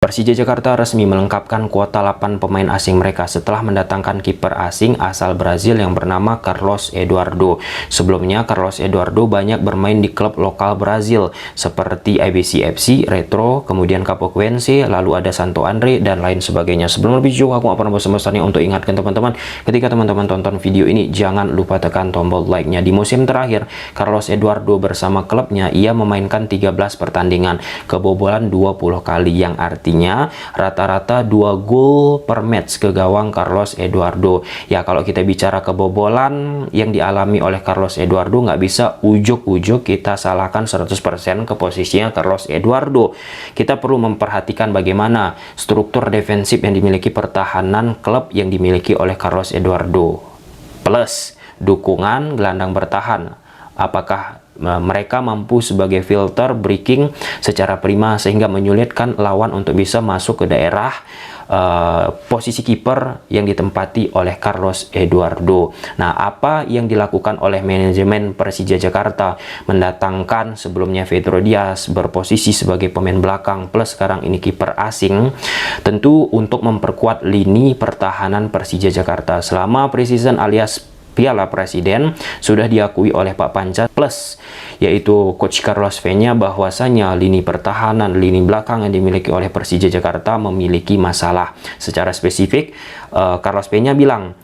Persija Jakarta resmi melengkapkan kuota 8 pemain asing mereka setelah mendatangkan kiper asing asal Brazil yang bernama Carlos Eduardo. Sebelumnya, Carlos Eduardo banyak bermain di klub lokal Brazil seperti IBC FC, Retro, kemudian Chapecoense, lalu ada Santo André, dan lain sebagainya. Sebelum lebih jauh, aku nggak pernah bosan-bosannya untuk ingatkan teman-teman, ketika teman-teman tonton video ini, jangan lupa tekan tombol like-nya. Di musim terakhir, Carlos Eduardo bersama klubnya, ia memainkan 13 pertandingan, kebobolan 20 kali, yang artinya rata-rata 2 gol per match ke gawang Carlos Eduardo. Ya, kalau kita bicara kebobolan yang dialami oleh Carlos Eduardo, nggak bisa ujuk-ujuk kita salahkan 100% ke posisinya Carlos Eduardo. Kita perlu memperhatikan bagaimana struktur defensif yang dimiliki pertahanan klub yang dimiliki oleh Carlos Eduardo, plus dukungan gelandang bertahan. Apakah mereka mampu sebagai filter breaking secara prima sehingga menyulitkan lawan untuk bisa masuk ke daerah posisi kiper yang ditempati oleh Carlos Eduardo. Nah, apa yang dilakukan oleh manajemen Persija Jakarta? Mendatangkan sebelumnya Pedro Dias berposisi sebagai pemain belakang plus sekarang ini kiper asing, tentu untuk memperkuat lini pertahanan Persija Jakarta. Selama preseason alias Piala Presiden sudah diakui oleh Pak Panca plus yaitu Coach Carlos Peña bahwasanya lini pertahanan, lini belakang yang dimiliki oleh Persija Jakarta memiliki masalah. Secara spesifik, Carlos Peña bilang,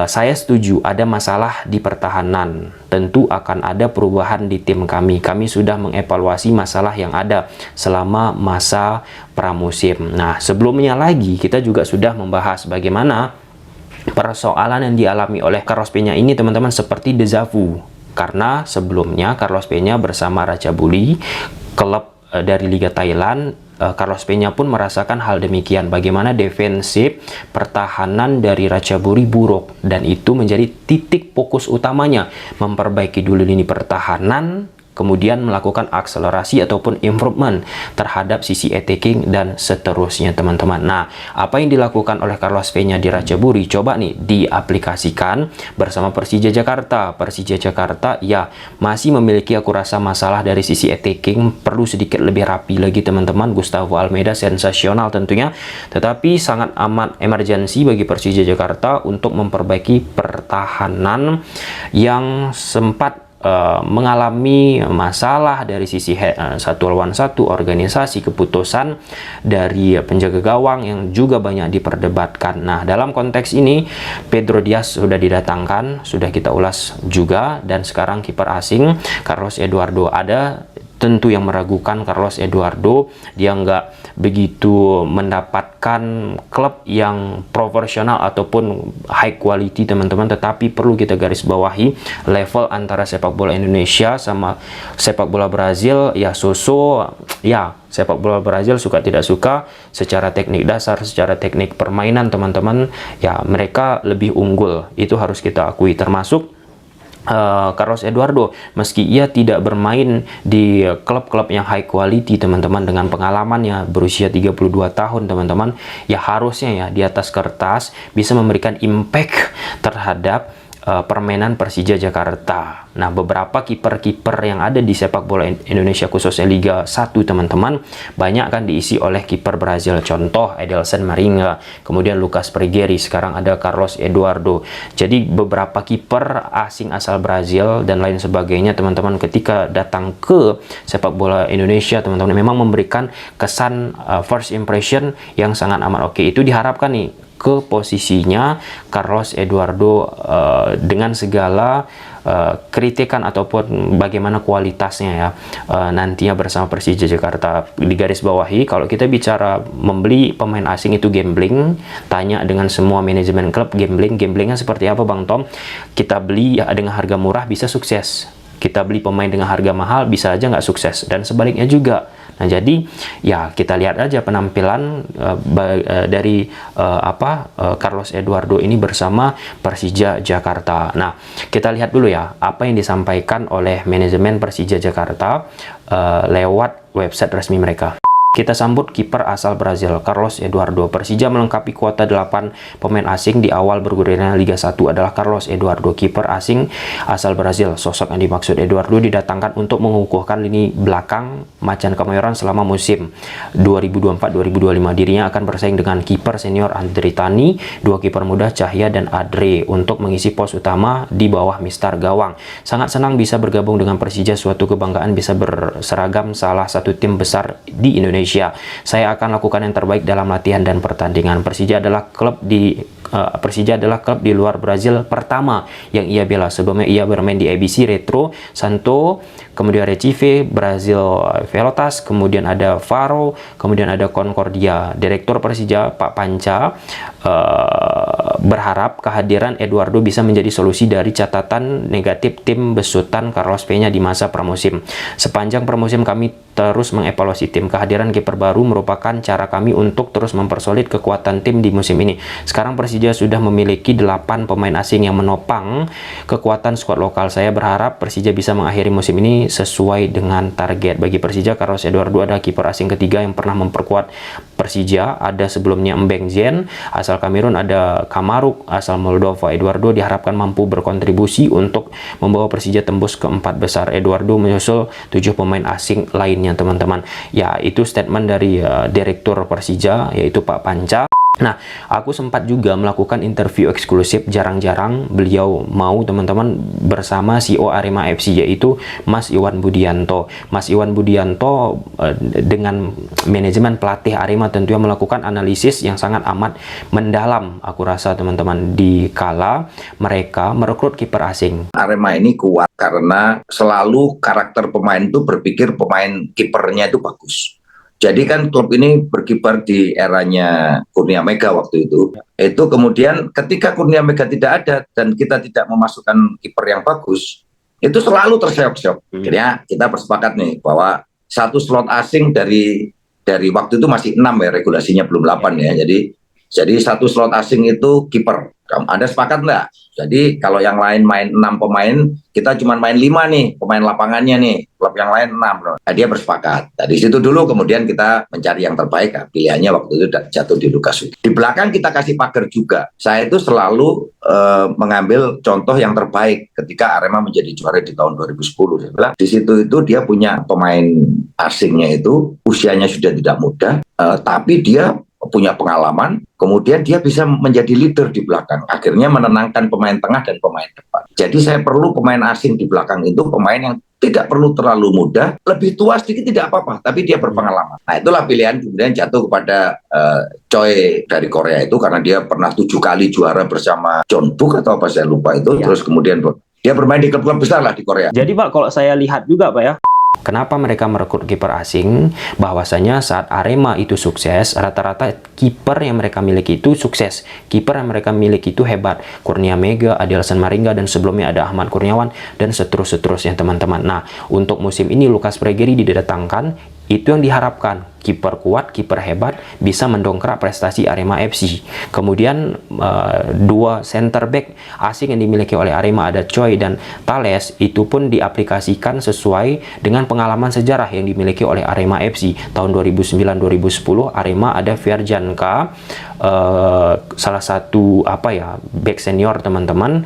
saya setuju ada masalah di pertahanan, tentu akan ada perubahan di tim kami. Kami sudah mengevaluasi masalah yang ada selama masa pramusim. Nah, sebelumnya lagi kita juga sudah membahas bagaimana persoalan yang dialami oleh Carlos Peña ini, teman-teman, seperti deja vu. Karena sebelumnya Carlos Peña bersama Ratchaburi, klub dari Liga Thailand, Carlos Peña pun merasakan hal demikian. Bagaimana defensif pertahanan dari Ratchaburi buruk, dan itu menjadi titik fokus utamanya, memperbaiki dulu lini pertahanan, kemudian melakukan akselerasi ataupun improvement terhadap sisi attacking dan seterusnya, teman-teman. Nah, apa yang dilakukan oleh Carlos Peña di Ratchaburi coba nih diaplikasikan bersama Persija Jakarta. Persija Jakarta ya masih memiliki, aku rasa, masalah dari sisi attacking, perlu sedikit lebih rapi lagi, teman-teman. Gustavo Almeida sensasional tentunya, tetapi sangat amat emergensi bagi Persija Jakarta untuk memperbaiki pertahanan yang sempat mengalami masalah dari sisi satu lawan satu, organisasi, keputusan dari penjaga gawang yang juga banyak diperdebatkan. Nah, dalam konteks ini Pedro Dias sudah didatangkan, sudah kita ulas juga, dan sekarang kiper asing Carlos Eduardo. Ada tentu yang meragukan Carlos Eduardo, dia nggak begitu mendapatkan klub yang profesional ataupun high quality, teman-teman, tetapi perlu kita garis bawahi level antara sepak bola Indonesia sama sepak bola Brazil. Ya, ya sepak bola Brazil suka tidak suka secara teknik dasar, secara teknik permainan, teman-teman, ya mereka lebih unggul, itu harus kita akui. Termasuk Carlos Eduardo, meski ia tidak bermain di klub-klub yang high quality, teman-teman, dengan pengalamannya berusia 32 tahun, teman-teman, ya harusnya ya di atas kertas bisa memberikan impact terhadap permainan Persija Jakarta. Nah, beberapa kiper-kiper yang ada di sepak bola Indonesia khususnya Liga 1, teman-teman, banyak kan diisi oleh kiper Brazil. Contoh Edelson Maringa, kemudian Lucas Perigeri, sekarang ada Carlos Eduardo. Jadi beberapa kiper asing asal Brazil dan lain sebagainya, teman-teman, ketika datang ke sepak bola Indonesia, teman-teman, memang memberikan kesan first impression yang sangat amat oke. Itu diharapkan nih ke posisinya Carlos Eduardo dengan segala kritikan ataupun bagaimana kualitasnya ya nantinya bersama Persija Jakarta. Di garis bawahi, kalau kita bicara membeli pemain asing itu gambling, tanya dengan semua manajemen klub, gamblingnya seperti apa, Bang Tom? Kita beli ya dengan harga murah bisa sukses, kita beli pemain dengan harga mahal bisa aja nggak sukses, dan sebaliknya juga. Nah, jadi ya kita lihat aja penampilan dari Carlos Eduardo ini bersama Persija Jakarta. Nah, kita lihat dulu ya apa yang disampaikan oleh manajemen Persija Jakarta lewat website resmi mereka. Kita sambut kiper asal Brazil, Carlos Eduardo. Persija melengkapi kuota 8 pemain asing di awal bergulirnya Liga 1 adalah Carlos Eduardo, kiper asing asal Brazil. Sosok yang dimaksud Eduardo didatangkan untuk mengukuhkan lini belakang Macan Kemayoran selama musim 2024-2025. Dirinya akan bersaing dengan kiper senior Andre Tani, dua kiper muda Cahya dan Adre untuk mengisi pos utama di bawah Mister Gawang. Sangat senang bisa bergabung dengan Persija, suatu kebanggaan bisa berseragam salah satu tim besar di Indonesia. Saya akan lakukan yang terbaik dalam latihan dan pertandingan. Persija adalah klub di luar Brazil pertama yang ia bela. Sebelumnya ia bermain di ABC, Retro, Santo, kemudian Recife, Brazil Velotas, kemudian ada Faro, kemudian ada Concordia. Direktur Persija Pak Panca berharap kehadiran Eduardo bisa menjadi solusi dari catatan negatif tim besutan Carlos Peña di masa pramusim. Sepanjang pramusim kami terus mengevaluasi tim. Kehadiran kiper baru merupakan cara kami untuk terus mempersolid kekuatan tim di musim ini. Sekarang Persija sudah memiliki 8 pemain asing yang menopang kekuatan skuad lokal. Saya berharap Persija bisa mengakhiri musim ini sesuai dengan target. Bagi Persija, Carlos Eduardo adalah kiper asing ketiga yang pernah memperkuat Persija. Ada sebelumnya Mbeng Jen asal Kamerun, ada Kamaruk asal Moldova. Eduardo diharapkan mampu berkontribusi untuk membawa Persija tembus ke 4 besar. Eduardo menyusul 7 pemain asing lainnya, teman-teman. Ya, itu statement dari Direktur Persija, yaitu Pak Panca. Nah, aku sempat juga melakukan interview eksklusif, jarang-jarang beliau mau, teman-teman, bersama CEO Arema FC, yaitu Mas Iwan Budianto. Mas Iwan Budianto dengan manajemen pelatih Arema tentunya melakukan analisis yang sangat amat mendalam, aku rasa, teman-teman, di kala mereka merekrut kiper asing. Arema ini kuat karena selalu karakter pemain itu berpikir pemain kipernya itu bagus. Jadi kan klub ini berkibar di eranya Kurnia Mega waktu itu. Itu kemudian ketika Kurnia Mega tidak ada dan kita tidak memasukkan kiper yang bagus, itu selalu terseok-seok. Akhirnya kita bersepakat nih bahwa satu slot asing dari waktu itu masih 6 ya, regulasinya belum 8 ya. Jadi satu slot asing itu kiper. Anda sepakat nggak? Jadi kalau yang lain main 6 pemain, kita cuma main 5 nih pemain lapangannya nih. Klub yang lain 6. Nah, dia bersepakat. Dari situ dulu kemudian kita mencari yang terbaik. Nah, pilihannya waktu itu jatuh di Lucas. Di belakang kita kasih pagar juga. Saya itu selalu mengambil contoh yang terbaik ketika Arema menjadi juara di tahun 2010. Saya bilang, di situ itu dia punya pemain asingnya itu usianya sudah tidak muda, tapi dia punya pengalaman, kemudian dia bisa menjadi leader di belakang, akhirnya menenangkan pemain tengah dan pemain depan. Jadi saya perlu pemain asing di belakang itu, pemain yang tidak perlu terlalu muda, lebih tua sedikit tidak apa-apa, tapi dia berpengalaman. Nah, itulah pilihan kemudian jatuh kepada Choi dari Korea itu, karena dia pernah 7 kali juara bersama John Book atau apa saya lupa itu, ya. Terus kemudian dia bermain di klub-klub besar lah di Korea. Jadi Pak, kalau saya lihat juga Pak ya, kenapa mereka merekrut kiper asing? Bahwasanya saat Arema itu sukses, rata-rata kiper yang mereka miliki itu sukses. Kiper yang mereka miliki itu hebat. Kurnia Mega, Adelson Maringga, dan sebelumnya ada Ahmad Kurniawan, dan seterusnya, teman-teman. Nah, untuk musim ini Lucas Pregeri didatangkan. Itu yang diharapkan. Kiper kuat, kiper hebat, bisa mendongkrak prestasi Arema FC. Kemudian dua center back asing yang dimiliki oleh Arema, ada Choi dan Thales, itu pun diaplikasikan sesuai dengan pengalaman sejarah yang dimiliki oleh Arema FC. Tahun 2009-2010 Arema ada Fierjanka, salah satu back senior, teman-teman,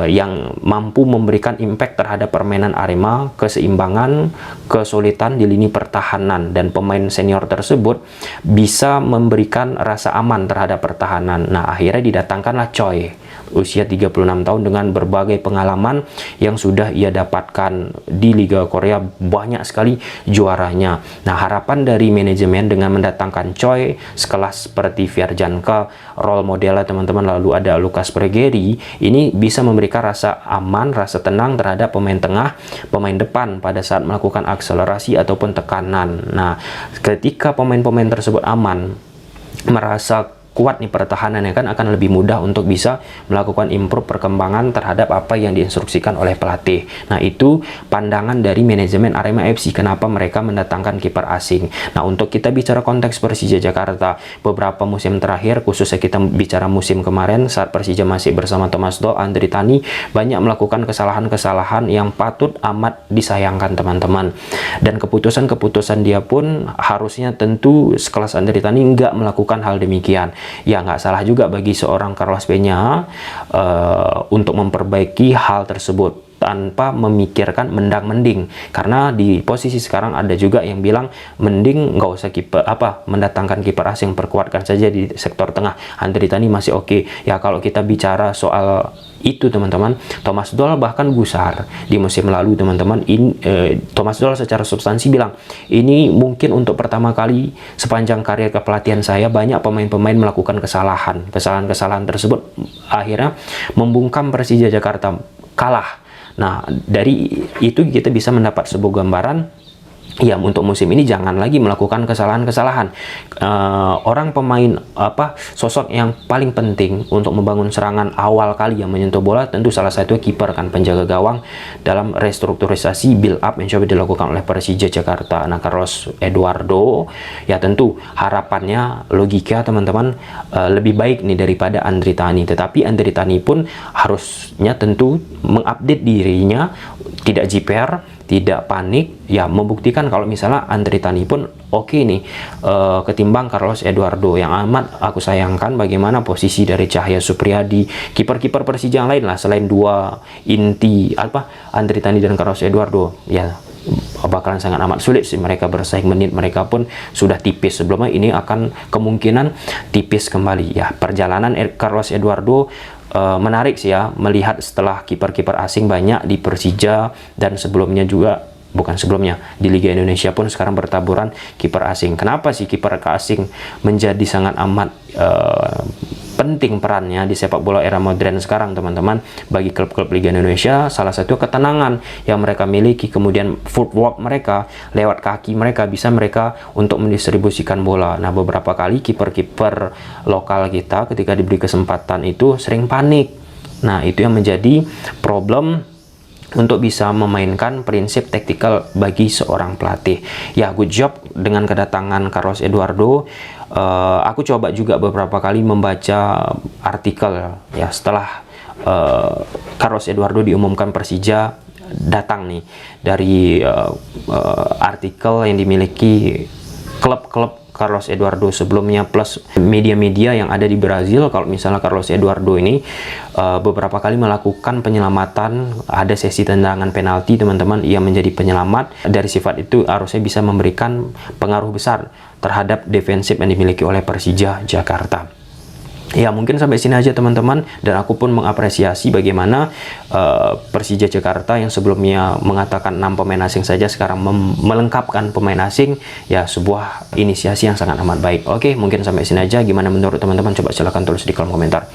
yang mampu memberikan impact terhadap permainan Arema, keseimbangan, kesulitan di lini pertahanan, dan pemain senior tersebut bisa memberikan rasa aman terhadap pertahanan. Nah, akhirnya didatangkanlah Choi, usia 36 tahun dengan berbagai pengalaman yang sudah ia dapatkan di Liga Korea, banyak sekali juaranya. Nah, harapan dari manajemen dengan mendatangkan Choi sekelas seperti Fierjanka, role modelnya, teman-teman, lalu ada Lucas Pregeri, ini bisa memberikan rasa aman, rasa tenang terhadap pemain tengah, pemain depan pada saat melakukan akselerasi ataupun tekanan. Nah, ketika pemain-pemain tersebut aman, merasa kuat nih pertahanannya kan, akan lebih mudah untuk bisa melakukan improve perkembangan terhadap apa yang diinstruksikan oleh pelatih. Nah, itu pandangan dari manajemen Arema FC kenapa mereka mendatangkan kiper asing. Nah, untuk kita bicara konteks Persija Jakarta, beberapa musim terakhir, khususnya kita bicara musim kemarin saat Persija masih bersama Thomas Doll, Andre Tani banyak melakukan kesalahan-kesalahan yang patut amat disayangkan teman-teman. Dan keputusan-keputusan dia pun harusnya tentu sekelas Andre Tani nggak melakukan hal demikian. Ya, nggak salah juga bagi seorang Carlos Peña untuk memperbaiki hal tersebut tanpa memikirkan mendang-mending, karena di posisi sekarang ada juga yang bilang mending nggak usah mendatangkan kiper asing, perkuatkan saja di sektor tengah. Andre Tani masih oke. Ya, kalau kita bicara soal itu teman-teman, Thomas Doll bahkan gusar di musim lalu teman-teman. Thomas Doll secara substansi bilang ini mungkin untuk pertama kali sepanjang karir kepelatihan saya banyak pemain-pemain melakukan kesalahan tersebut akhirnya membungkam Persija Jakarta kalah. Nah, dari itu kita bisa mendapat sebuah gambaran, ya, untuk musim ini jangan lagi melakukan kesalahan-kesalahan. Orang pemain sosok yang paling penting untuk membangun serangan awal kali yang menyentuh bola tentu salah satu kiper kan, penjaga gawang dalam restrukturisasi build up yang coba dilakukan oleh Persija Jakarta. Nah, Carlos Eduardo ya tentu harapannya logika teman-teman lebih baik nih daripada Andre Tani, tetapi Andre Tani pun harusnya tentu mengupdate dirinya, tidak jiper, tidak panik, ya membuktikan kalau misalnya Andre Tani pun oke nih ketimbang Carlos Eduardo yang amat aku sayangkan bagaimana posisi dari Cahya Supriyadi, kiper-kiper Persija yang lain lah selain dua inti Andre Tani dan Carlos Eduardo, ya bakalan sangat amat sulit sih mereka bersaing. Menit mereka pun sudah tipis sebelumnya, ini akan kemungkinan tipis kembali. Ya, perjalanan Carlos Eduardo menarik sih ya, melihat setelah kiper-kiper asing banyak di Persija dan sebelumnya juga, bukan sebelumnya, di Liga Indonesia pun sekarang bertaburan kiper asing. Kenapa sih kiper asing menjadi sangat amat penting perannya di sepak bola era modern sekarang teman-teman? Bagi klub-klub Liga Indonesia, salah satu ketenangan yang mereka miliki, kemudian footwork mereka, lewat kaki mereka bisa mereka untuk mendistribusikan bola. Nah, beberapa kali kiper-kiper lokal kita ketika diberi kesempatan itu sering panik. Nah, itu yang menjadi problem untuk bisa memainkan prinsip taktikal bagi seorang pelatih. Ya, good job dengan kedatangan Carlos Eduardo. Aku coba juga beberapa kali membaca artikel ya setelah Carlos Eduardo diumumkan Persija datang nih, dari artikel yang dimiliki klub-klub Carlos Eduardo sebelumnya plus media-media yang ada di Brazil. Kalau misalnya Carlos Eduardo ini beberapa kali melakukan penyelamatan, ada sesi tendangan penalti teman-teman, ia menjadi penyelamat. Dari sifat itu harusnya bisa memberikan pengaruh besar terhadap defensif yang dimiliki oleh Persija Jakarta. Ya, mungkin sampai sini aja teman-teman, dan aku pun mengapresiasi bagaimana Persija Jakarta yang sebelumnya mengatakan 6 pemain asing saja sekarang melengkapkan pemain asing. Ya, sebuah inisiasi yang sangat amat baik. Oke, mungkin sampai sini aja. Gimana menurut teman-teman? Coba silahkan tulis di kolom komentar.